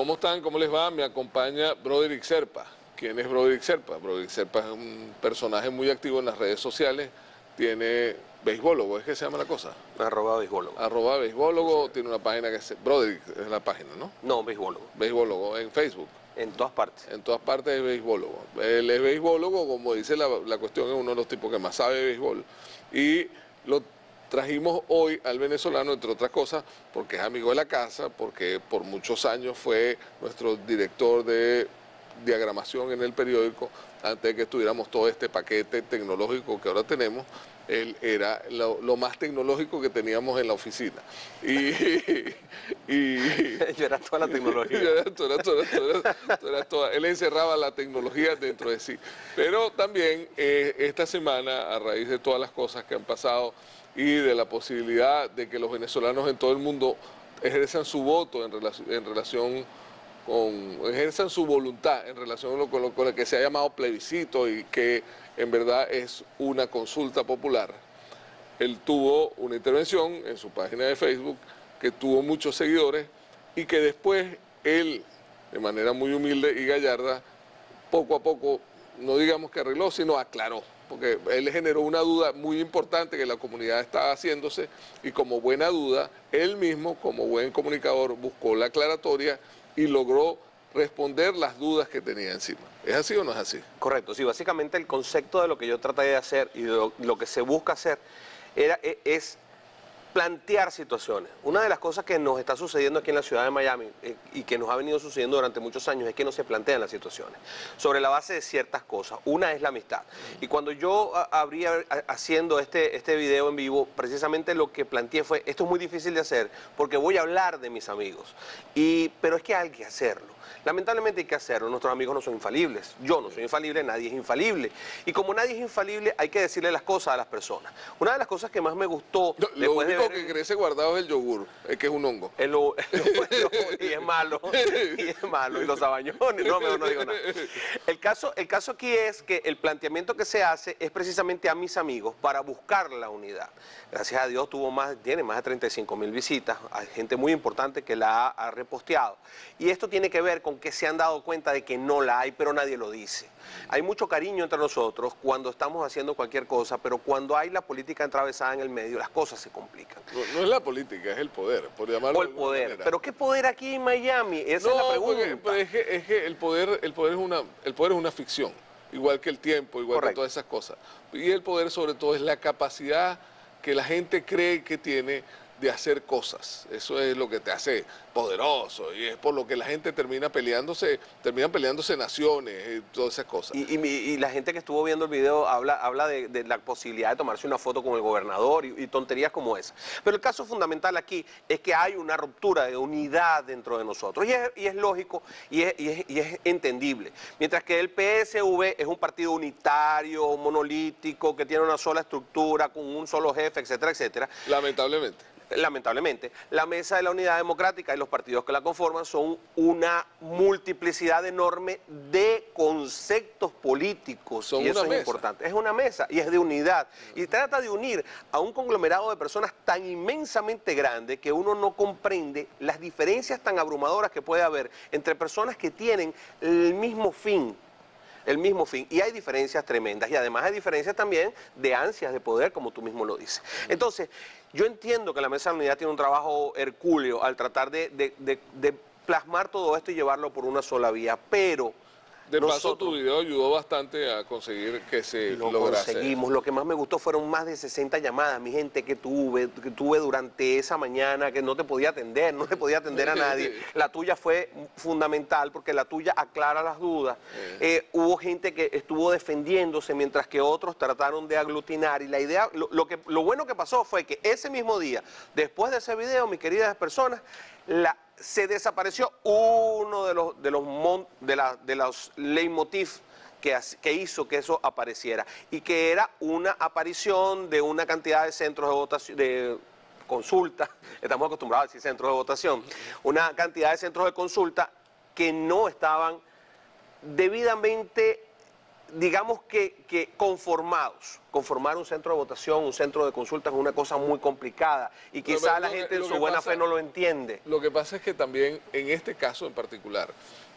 ¿Cómo están? ¿Cómo les va? Me acompaña Broderick Serpa. ¿Quién es Broderick Serpa? Broderick Serpa es un personaje muy activo en las redes sociales. Tiene beisbólogo, ¿es que se llama la cosa? @beisbólogo. @beisbólogo, tiene una página que es Broderick, es la página, ¿no? No, beisbólogo. Beisbólogo, en Facebook. En todas partes. En todas partes es beisbólogo. Él es beisbólogo, como dice la cuestión, es uno de los tipos que más sabe de béisbol. Y lo trajimos hoy al venezolano, entre otras cosas, porque es amigo de la casa, porque por muchos años fue nuestro director de diagramación en el periódico, antes de que tuviéramos todo este paquete tecnológico que ahora tenemos. Él era lo más tecnológico que teníamos en la oficina. Yo era toda la tecnología. Él encerraba la tecnología dentro de sí. Pero también esta semana, a raíz de todas las cosas que han pasado y de la posibilidad de que los venezolanos en todo el mundo ejerzan su voto ejerzan su voluntad en relación con lo que se ha llamado plebiscito y que en verdad es una consulta popular. Él tuvo una intervención en su página de Facebook que tuvo muchos seguidores y que después él, de manera muy humilde y gallarda, poco a poco, no digamos que arregló, sino aclaró, porque él generó una duda muy importante que la comunidad estaba haciéndose y como buena duda, él mismo, como buen comunicador, buscó la aclaratoria y logró responder las dudas que tenía encima. ¿Es así o no es así? Correcto, sí, básicamente el concepto de lo que yo traté de hacer y de lo que se busca hacer es plantear situaciones. Una de las cosas que nos está sucediendo aquí en la ciudad de Miami y que nos ha venido sucediendo durante muchos años es que no se plantean las situaciones sobre la base de ciertas cosas. Una es la amistad. Y cuando yo abría haciendo este video en vivo, precisamente lo que planteé fue, esto es muy difícil de hacer porque voy a hablar de mis amigos. Pero es que hay que hacerlo. Lamentablemente hay que hacerlo, nuestros amigos no son infalibles, yo no soy infalible, nadie es infalible. Y como nadie es infalible, hay que decirle las cosas a las personas. Una de las cosas que más me gustó... Lo único que crece guardado es el yogur, es que es un hongo. Y es malo, y los sabañones, no, mejor no digo nada. El caso aquí es que el planteamiento que se hace es precisamente a mis amigos para buscar la unidad. Gracias a Dios tiene más de 35.000 visitas, hay gente muy importante que la ha reposteado. Y esto tiene que ver con que se han dado cuenta de que no la hay, pero nadie lo dice. Hay mucho cariño entre nosotros cuando estamos haciendo cualquier cosa, pero cuando hay la política atravesada en el medio, las cosas se complican. No es la política, es el poder, por llamarlo o el poder. manera. ¿Pero qué poder aquí en Miami? Esa es la pregunta. Es que el poder es una ficción, igual que el tiempo, igual que todas esas cosas. Y el poder sobre todo es la capacidad que la gente cree que tiene de hacer cosas. Eso es lo que te hace poderoso y es por lo que la gente terminan peleándose naciones, todas esas cosas. Y la gente que estuvo viendo el video habla de la posibilidad de tomarse una foto con el gobernador y tonterías como esa. Pero el caso fundamental aquí es que hay una ruptura de unidad dentro de nosotros y es lógico y es entendible. Mientras que el PSV es un partido unitario, monolítico, que tiene una sola estructura, con un solo jefe, etcétera, etcétera. Lamentablemente, la Mesa de la Unidad Democrática y los partidos que la conforman son una multiplicidad enorme de conceptos políticos. Y eso es importante. Es una mesa y es de unidad. Y trata de unir a un conglomerado de personas tan inmensamente grande que uno no comprende las diferencias tan abrumadoras que puede haber entre personas que tienen el mismo fin. Y hay diferencias tremendas y además hay diferencias también de ansias de poder, como tú mismo lo dices. Entonces, yo entiendo que la Mesa de la Unidad tiene un trabajo hercúleo al tratar de plasmar todo esto y llevarlo por una sola vía, pero... De paso, tu video ayudó bastante a conseguir que se lograse. Conseguimos. Lo que más me gustó fueron más de 60 llamadas, mi gente, que tuve durante esa mañana, que no te podía atender, no te podía atender a nadie. La tuya fue fundamental porque la tuya aclara las dudas. Hubo gente que estuvo defendiéndose mientras que otros trataron de aglutinar. Y la idea, lo bueno que pasó fue que ese mismo día, después de ese video, mis queridas personas, se desapareció uno de los leitmotiv que hizo que eso apareciera y que era una aparición de una cantidad de centros de votación, de consulta, estamos acostumbrados a decir centros de votación, una cantidad de centros de consulta que no estaban debidamente digamos que conformados. Conformar un centro de votación, un centro de consultas es una cosa muy complicada y quizá la gente en su buena fe no lo entiende. Lo que pasa es que también en este caso en particular,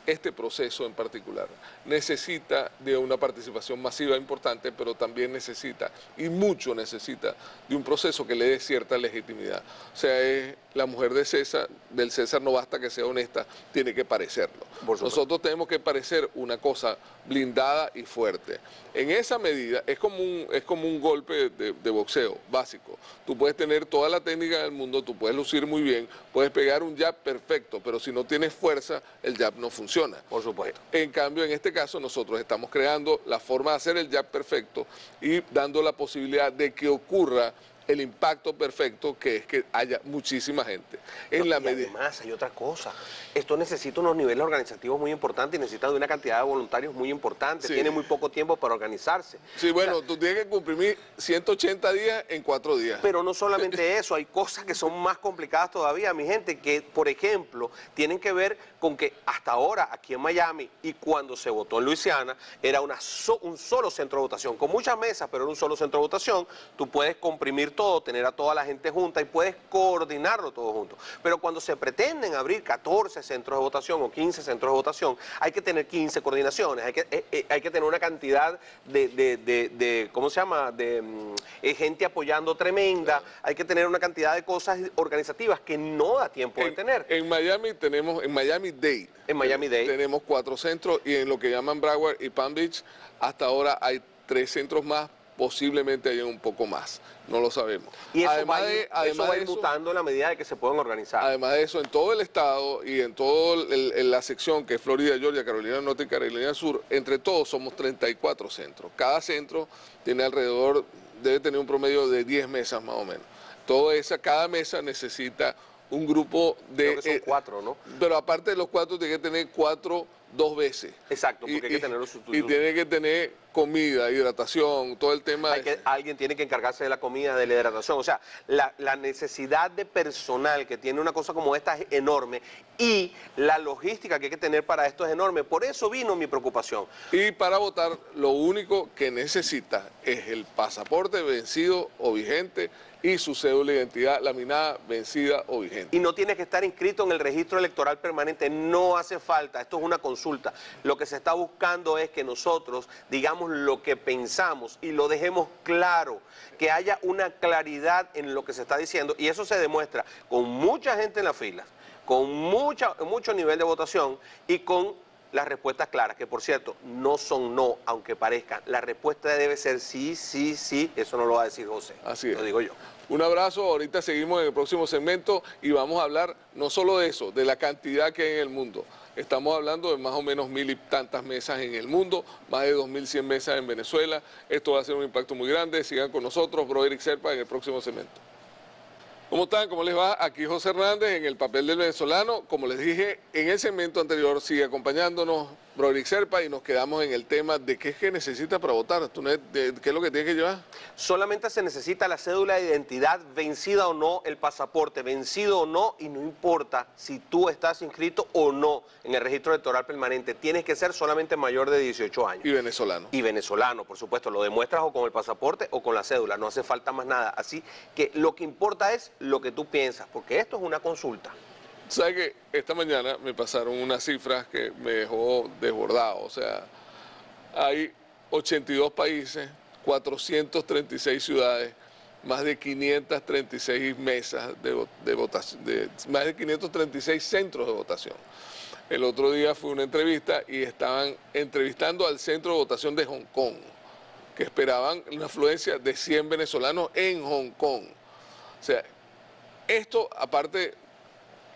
este proceso en particular, necesita de una participación masiva importante, pero también necesita, y mucho necesita, de un proceso que le dé cierta legitimidad. O sea, la mujer de César, del César no basta que sea honesta, tiene que parecerlo. Nosotros tenemos que parecer una cosa blindada y fuerte. En esa medida es como un golpe de boxeo básico. Tú puedes tener toda la técnica del mundo, tú puedes lucir muy bien, puedes pegar un jab perfecto, pero si no tienes fuerza, el jab no funciona. Por supuesto. En cambio, en este caso, nosotros estamos creando la forma de hacer el jab perfecto y dando la posibilidad de que ocurra el impacto perfecto, que es que haya muchísima gente. Además, hay otra cosa. Esto necesita unos niveles organizativos muy importantes y necesita de una cantidad de voluntarios muy importante. Sí. Tiene muy poco tiempo para organizarse. Sí, bueno, tú tienes que comprimir 180 días en 4 días. Pero no solamente eso, hay cosas que son más complicadas todavía, mi gente, que, por ejemplo, tienen que ver con que hasta ahora, aquí en Miami, y cuando se votó en Luisiana, era un solo centro de votación, con muchas mesas, pero era un solo centro de votación. Tú puedes comprimir todo, tener a toda la gente junta y puedes coordinarlo todo junto. Pero cuando se pretenden abrir 14 centros de votación o 15 centros de votación, hay que tener 15 coordinaciones, hay que tener una cantidad de ¿cómo se llama?, de gente apoyando tremenda, hay que tener una cantidad de cosas organizativas que no da tiempo de tener. En Miami-Dade tenemos 4 centros y en lo que llaman Broward y Palm Beach, hasta ahora hay 3 centros más, posiblemente haya un poco más, no lo sabemos. Y eso va a ir mutando en la medida de que se puedan organizar. Además de eso, en todo el estado y en toda la sección que es Florida, Georgia, Carolina del Norte y Carolina del Sur, entre todos somos 34 centros. Cada centro tiene alrededor, debe tener un promedio de 10 mesas más o menos. Cada mesa necesita un grupo de... Creo que son 4, ¿no? Pero aparte de los 4, tiene que tener 4 2 veces. Exacto, porque hay que tener los sustitutos. Y tiene que tener comida, hidratación, todo el tema. Alguien tiene que encargarse de la comida, de la hidratación. O sea, la necesidad de personal que tiene una cosa como esta es enorme y la logística que hay que tener para esto es enorme. Por eso vino mi preocupación. Y para votar, lo único que necesita es el pasaporte vencido o vigente y su cédula de identidad laminada, vencida o vigente. Y no tiene que estar inscrito en el registro electoral permanente, no hace falta, esto es una consulta. Lo que se está buscando es que nosotros digamos lo que pensamos y lo dejemos claro, que haya una claridad en lo que se está diciendo y eso se demuestra con mucha gente en las filas, con mucho nivel de votación y con las respuestas claras, que por cierto, no son no, aunque parezcan. La respuesta debe ser sí, sí, sí, eso no lo va a decir José, así es. Lo digo yo. Un abrazo, ahorita seguimos en el próximo segmento y vamos a hablar no solo de eso, de la cantidad que hay en el mundo. Estamos hablando de más o menos 1000 y tantas mesas en el mundo, más de 2100 mesas en Venezuela. Esto va a ser un impacto muy grande. Sigan con nosotros, Broderick Serpa, en el próximo segmento. ¿Cómo están? ¿Cómo les va? Aquí José Hernández en el papel del venezolano. Como les dije en el segmento anterior, sigue acompañándonos Broderick Serpa y nos quedamos en el tema de qué es que necesita para votar. ¿Qué es lo que tiene que llevar? Solamente se necesita la cédula de identidad, vencida o no, el pasaporte, vencido o no, y no importa si tú estás inscrito o no en el registro electoral permanente. Tienes que ser solamente mayor de 18 años. Y venezolano. Y venezolano, por supuesto. Lo demuestras o con el pasaporte o con la cédula. No hace falta más nada. Así que lo que importa es lo que tú piensas, porque esto es una consulta. ¿Sabe que esta mañana me pasaron unas cifras que me dejó desbordado? O sea, hay 82 países, 436 ciudades, más de 536 mesas de votación, más de 536 centros de votación. El otro día fue una entrevista y estaban entrevistando al centro de votación de Hong Kong, que esperaban una afluencia de 100 venezolanos en Hong Kong. O sea, esto aparte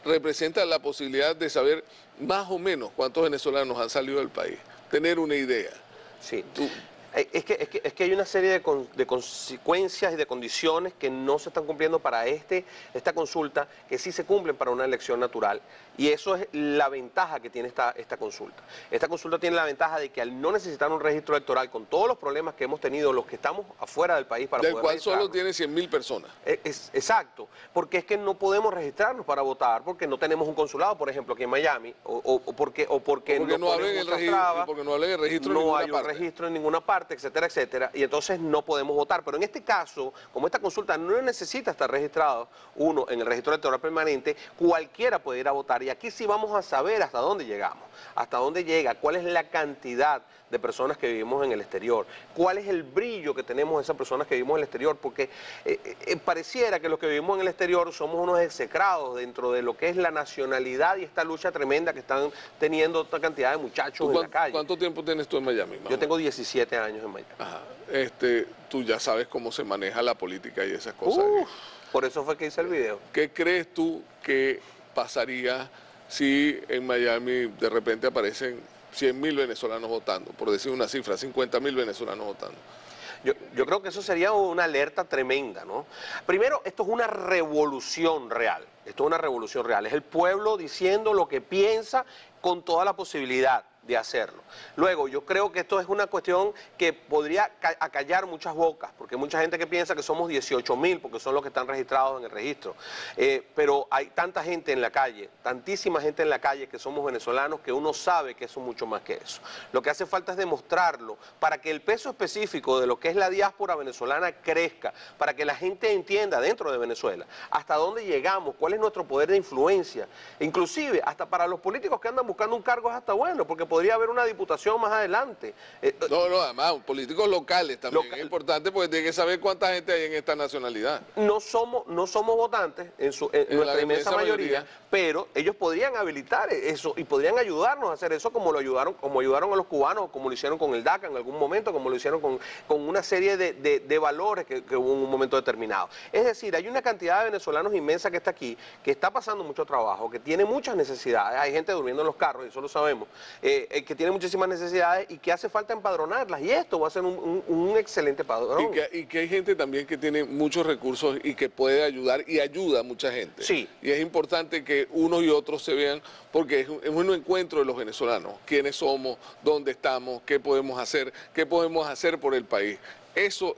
representa la posibilidad de saber más o menos cuántos venezolanos han salido del país, tener una idea. Sí. Es que hay una serie de consecuencias y de condiciones que no se están cumpliendo para esta consulta, que sí se cumplen para una elección natural. Y eso es la ventaja que tiene esta consulta. Esta consulta tiene la ventaja de que al no necesitar un registro electoral, con todos los problemas que hemos tenido los que estamos afuera del país para del poder cual solo tiene 100.000 personas. Exacto, porque es que no podemos registrarnos para votar porque no tenemos un consulado, por ejemplo, aquí en Miami, o porque no hablen el registro, porque no hablen el registro en ninguna hay un parte. registro en ninguna parte, etcétera, etcétera, y entonces no podemos votar. Pero en este caso, como esta consulta no necesita estar registrado uno en el registro electoral permanente, cualquiera puede ir a votar. Y aquí sí vamos a saber hasta dónde llegamos, hasta dónde llega, cuál es la cantidad de personas que vivimos en el exterior, cuál es el brillo que tenemos esas personas que vivimos en el exterior, porque pareciera que los que vivimos en el exterior somos unos execrados dentro de lo que es la nacionalidad y esta lucha tremenda que están teniendo otra cantidad de muchachos en la calle. ¿Cuánto tiempo tienes tú en Miami? Yo tengo 17 años en Miami. Ajá. Tú ya sabes cómo se maneja la política y esas cosas. Por eso fue que hice el video. ¿Qué crees tú que pasaría si en Miami de repente aparecen 100.000 venezolanos votando? Por decir una cifra, 50.000 venezolanos votando. Yo creo que eso sería una alerta tremenda, ¿no? Primero, esto es una revolución real. Esto es una revolución real. Es el pueblo diciendo lo que piensa con toda la posibilidad de hacerlo. Luego, yo creo que esto es una cuestión que podría acallar muchas bocas, porque hay mucha gente que piensa que somos 18.000, porque son los que están registrados en el registro. Pero hay tanta gente en la calle, tantísima gente en la calle que somos venezolanos, que uno sabe que eso es mucho más que eso. Lo que hace falta es demostrarlo, para que el peso específico de lo que es la diáspora venezolana crezca, para que la gente entienda dentro de Venezuela hasta dónde llegamos, cuál es nuestro poder de influencia. Inclusive, hasta para los políticos que andan buscando un cargo es hasta bueno, porque podría haber una diputación más adelante. Además, políticos locales también es importante porque tiene que saber cuánta gente hay en esta nacionalidad. No somos votantes en nuestra inmensa mayoría, pero ellos podrían habilitar eso y podrían ayudarnos a hacer eso como ayudaron a los cubanos, como lo hicieron con el DACA en algún momento, como lo hicieron con una serie de valores que hubo en un momento determinado. Es decir, hay una cantidad de venezolanos inmensa que está aquí, que está pasando mucho trabajo, que tiene muchas necesidades. Hay gente durmiendo en los carros, y eso lo sabemos. Que tiene muchísimas necesidades y que hace falta empadronarlas, y esto va a ser un excelente padrón. Y que hay gente también que tiene muchos recursos y que puede ayudar y ayuda a mucha gente. Sí. Y es importante que unos y otros se vean, porque es un encuentro de los venezolanos, quiénes somos, dónde estamos, qué podemos hacer por el país. Eso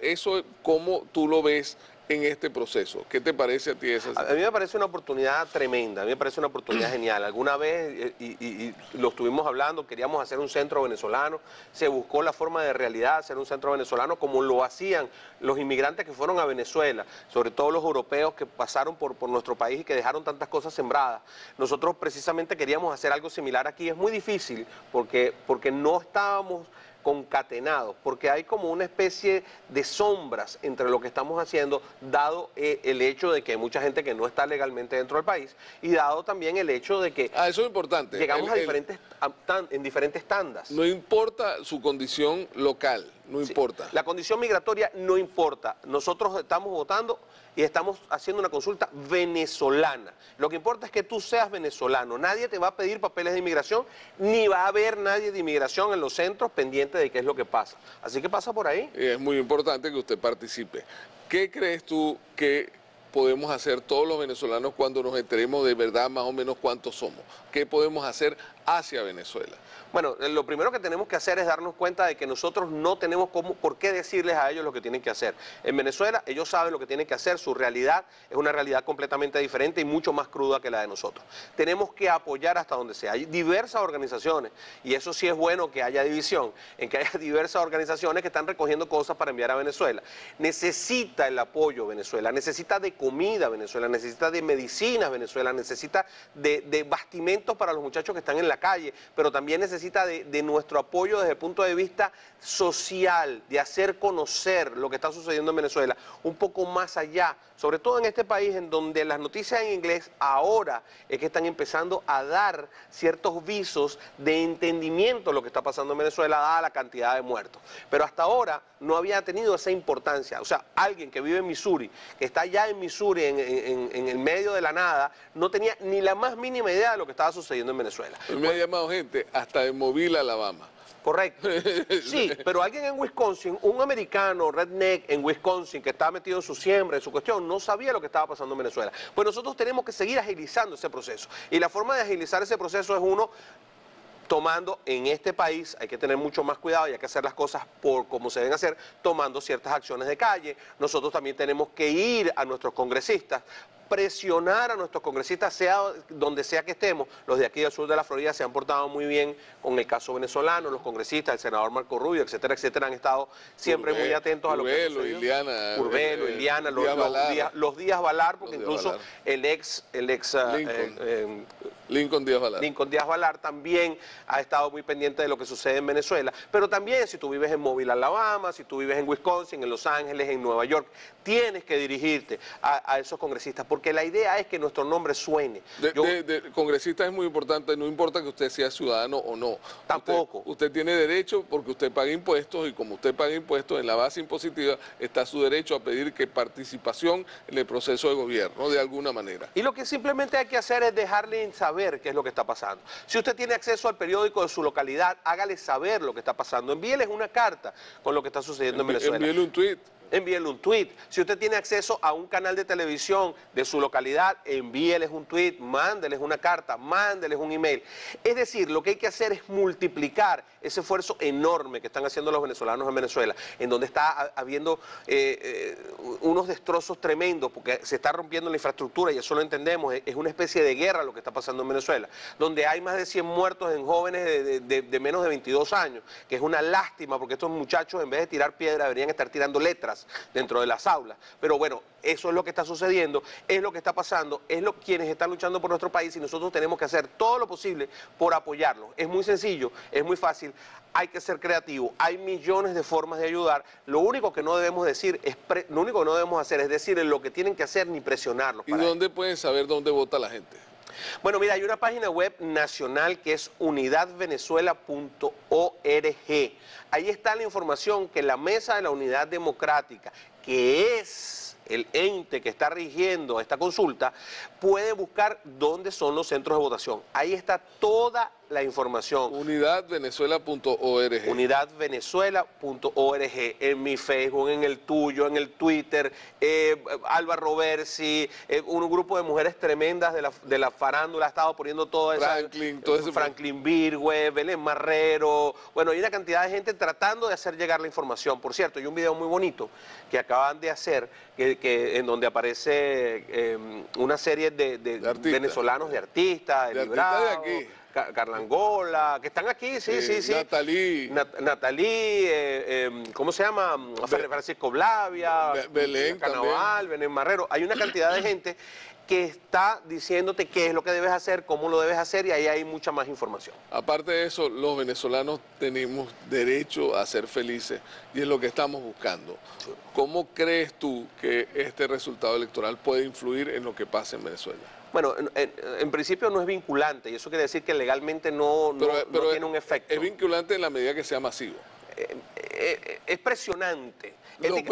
¿cómo tú lo ves en este proceso? ¿Qué te parece a ti esa? A mí me parece una oportunidad tremenda, a mí me parece una oportunidad genial. Alguna vez, y lo estuvimos hablando, queríamos hacer un centro venezolano, se buscó la forma de realidad hacer un centro venezolano como lo hacían los inmigrantes que fueron a Venezuela, sobre todo los europeos que pasaron por nuestro país y que dejaron tantas cosas sembradas. Nosotros precisamente queríamos hacer algo similar aquí. Es muy difícil porque no estábamos concatenados, porque hay como una especie de sombras entre lo que estamos haciendo, dado el hecho de que hay mucha gente que no está legalmente dentro del país, y dado también el hecho de que eso es importante. Llegamos en diferentes tandas. No importa su condición local, no importa. La condición migratoria no importa. Nosotros estamos votando y estamos haciendo una consulta venezolana. Lo que importa es que tú seas venezolano. Nadie te va a pedir papeles de inmigración, ni va a haber nadie de inmigración en los centros pendiente de qué es lo que pasa. Así que pasa por ahí. Es muy importante que usted participe. ¿Qué crees tú que podemos hacer todos los venezolanos cuando nos enteremos de verdad más o menos cuántos somos? ¿Qué podemos hacer hacia Venezuela? Bueno, lo primero que tenemos que hacer es darnos cuenta de que nosotros no tenemos por qué decirles a ellos lo que tienen que hacer. En Venezuela ellos saben lo que tienen que hacer, su realidad es una realidad completamente diferente y mucho más cruda que la de nosotros. Tenemos que apoyar hasta donde sea. Hay diversas organizaciones, y eso sí es bueno que haya división, en que haya diversas organizaciones que están recogiendo cosas para enviar a Venezuela. Necesita el apoyo Venezuela, necesita de comida Venezuela, necesita de medicinas Venezuela, necesita de bastimentos para los muchachos que están en la calle, pero también necesita de nuestro apoyo desde el punto de vista social, de hacer conocer lo que está sucediendo en Venezuela, un poco más allá, sobre todo en este país en donde las noticias en inglés ahora es que están empezando a dar ciertos visos de entendimiento de lo que está pasando en Venezuela, dada la cantidad de muertos. Pero hasta ahora no había tenido esa importancia. O sea, alguien que vive en Missouri, que está allá en Missouri, en el medio de la nada, no tenía ni la más mínima idea de lo que estaba sucediendo en Venezuela. Me ha llamado gente hasta de Mobile, Alabama, Correcto. Sí, pero alguien en Wisconsin, un americano redneck en Wisconsin que estaba metido en su siembra, en su cuestión, no sabía lo que estaba pasando en Venezuela. Pues nosotros tenemos que seguir agilizando ese proceso. Y la forma de agilizar ese proceso es uno tomando en este país, hay que tener mucho más cuidado y hay que hacer las cosas por como se deben hacer, tomando ciertas acciones de calle. Nosotros también tenemos que ir a nuestros congresistas, presionar a nuestros congresistas, sea donde sea que estemos. Los de aquí del sur de la Florida se han portado muy bien con el caso venezolano, los congresistas, el senador Marco Rubio, etcétera, etcétera, han estado siempre muy atentos a lo que sucedió. Iliana, los Díaz Valar, porque incluso el ex Lincoln Díaz Valar. Lincoln Díaz Valar también ha estado muy pendiente de lo que sucede en Venezuela, pero también si tú vives en Mobile, Alabama, si tú vives en Wisconsin, en Los Ángeles, en Nueva York, tienes que dirigirte a esos congresistas, porque la idea es que nuestro nombre suene. Congresista es muy importante, no importa que usted sea ciudadano o no. Tampoco. Usted tiene derecho porque usted paga impuestos y como usted paga impuestos en la base impositiva está su derecho a pedir que participación en el proceso de gobierno de alguna manera. Y lo que simplemente hay que hacer es dejarle saber qué es lo que está pasando. Si usted tiene acceso al periódico de su localidad, hágale saber lo que está pasando. Envíeles una carta con lo que está sucediendo en Venezuela. Envíele un tweet. Envíele un tweet. Si usted tiene acceso a un canal de televisión de su localidad, envíeles un tweet, mándeles una carta, mándeles un email. Es decir, lo que hay que hacer es multiplicar ese esfuerzo enorme que están haciendo los venezolanos en Venezuela, en donde está habiendo unos destrozos tremendos, porque se está rompiendo la infraestructura y eso lo entendemos, es una especie de guerra lo que está pasando en Venezuela, donde hay más de 100 muertos en jóvenes de menos de 22 años, que es una lástima porque estos muchachos en vez de tirar piedra deberían estar tirando letras dentro de las aulas. Pero bueno, eso es lo que está sucediendo, es lo que está pasando, quienes están luchando por nuestro país y nosotros tenemos que hacer todo lo posible por apoyarlos. Es muy sencillo, es muy fácil, hay que ser creativo, hay millones de formas de ayudar. Lo único que no debemos hacer es decirles lo que tienen que hacer ni presionarlos. ¿Y dónde pueden saber dónde vota la gente? Bueno, mira, hay una página web nacional que es unidadvenezuela.org. Ahí está la información que la Mesa de la Unidad Democrática, que es el ente que está rigiendo esta consulta, puede buscar dónde son los centros de votación. Ahí está toda la información. Unidadvenezuela.org. Unidadvenezuela.org. En mi Facebook, en el tuyo, en el Twitter, Alba Roversi, un grupo de mujeres tremendas de la farándula ha estado poniendo todo eso. Franklin Virgüe, Belén Marrero. Bueno, hay una cantidad de gente tratando de hacer llegar la información. Por cierto, hay un video muy bonito que acaban de hacer, en donde aparece una serie de venezolanos, de artistas, de Librado, de aquí. Carlangola, que están aquí, sí. Natalí, ¿cómo se llama? Francisco Blavia, Belén Carnaval, Belén Marrero. Hay una cantidad de gente que está diciéndote qué es lo que debes hacer, cómo lo debes hacer, y ahí hay mucha más información. Aparte de eso, los venezolanos tenemos derecho a ser felices y es lo que estamos buscando. ¿Cómo crees tú que este resultado electoral puede influir en lo que pasa en Venezuela? Bueno, en principio no es vinculante y eso quiere decir que legalmente no tiene un efecto. Es vinculante en la medida que sea masivo. Es presionante.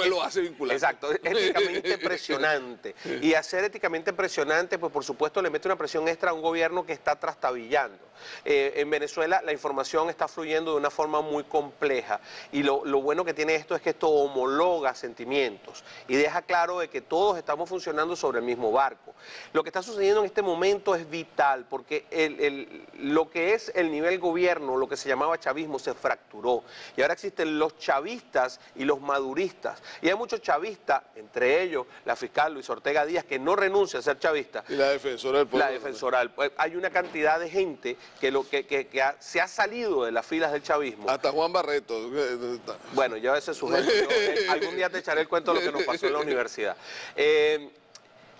Lo hace vinculante. Exacto, es éticamente presionante. Y hacer éticamente presionante, pues por supuesto le mete una presión extra a un gobierno que está trastabillando. En Venezuela la información está fluyendo de una forma muy compleja y lo bueno que tiene esto es que esto homologa sentimientos y deja claro de que todos estamos funcionando sobre el mismo barco. Lo que está sucediendo en este momento es vital porque lo que es el nivel gobierno, lo que se llamaba chavismo, se fracturó y ahora existen los chavistas y los maduristas y hay muchos chavistas, entre ellos la fiscal Luis Ortega Díaz, que no renuncia a ser chavista. Y la defensora del pueblo. La defensora del pueblo. Hay una cantidad de gente que se ha salido de las filas del chavismo. Hasta Juan Barreto. Bueno, yo ese sujeto, algún día te echaré el cuento de lo que nos pasó en la universidad.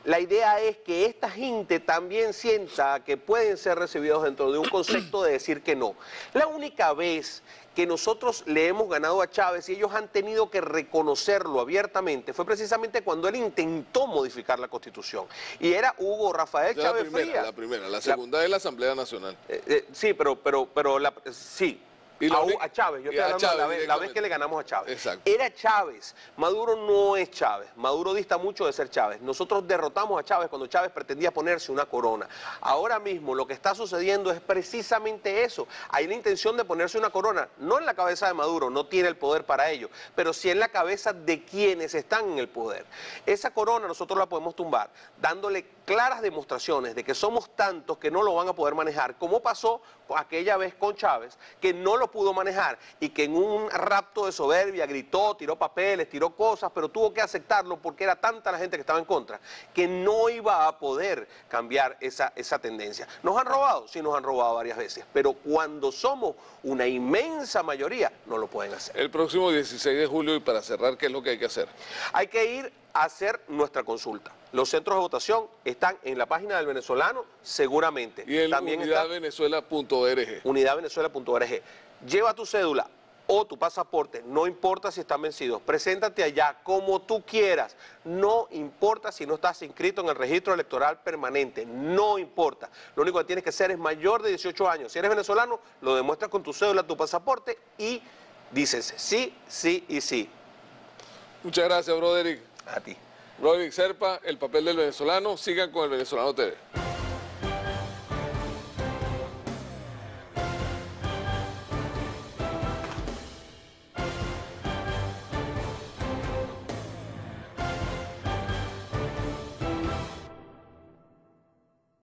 La idea es que esta gente también sienta que pueden ser recibidos dentro de un concepto de decir que no. La única vez que nosotros le hemos ganado a Chávez y ellos han tenido que reconocerlo abiertamente fue precisamente cuando él intentó modificar la Constitución. Y era Hugo Rafael Chávez Frías. La primera, la segunda es la Asamblea Nacional. Sí, sí, A Chávez, yo estoy hablando de la vez que le ganamos a Chávez. Exacto. Era Chávez. Maduro no es Chávez. Maduro dista mucho de ser Chávez. Nosotros derrotamos a Chávez cuando Chávez pretendía ponerse una corona. Ahora mismo lo que está sucediendo es precisamente eso. Hay la intención de ponerse una corona, no en la cabeza de Maduro, no tiene el poder para ello, pero sí en la cabeza de quienes están en el poder. Esa corona nosotros la podemos tumbar, dándole claras demostraciones de que somos tantos que no lo van a poder manejar, como pasó aquella vez con Chávez, que no lo pudo manejar y que en un rapto de soberbia gritó, tiró papeles, tiró cosas, pero tuvo que aceptarlo porque era tanta la gente que estaba en contra, que no iba a poder cambiar esa tendencia. ¿Nos han robado? Sí, nos han robado varias veces, pero cuando somos una inmensa mayoría, no lo pueden hacer. El próximo 16 de julio, y para cerrar, ¿qué es lo que hay que hacer? Hay que ir a hacer nuestra consulta. Los centros de votación están en la página del venezolano, seguramente. Y en También unidadvenezuela.org. Unidadvenezuela.org. Lleva tu cédula o tu pasaporte, no importa si están vencidos, preséntate allá como tú quieras, no importa si no estás inscrito en el registro electoral permanente, no importa. Lo único que tienes que ser es mayor de 18 años. Si eres venezolano, lo demuestras con tu cédula, tu pasaporte y dices sí, sí y sí. Muchas gracias, Broderick. A ti. Broderick Serpa, El papel del venezolano. Sigan con El Venezolano TV.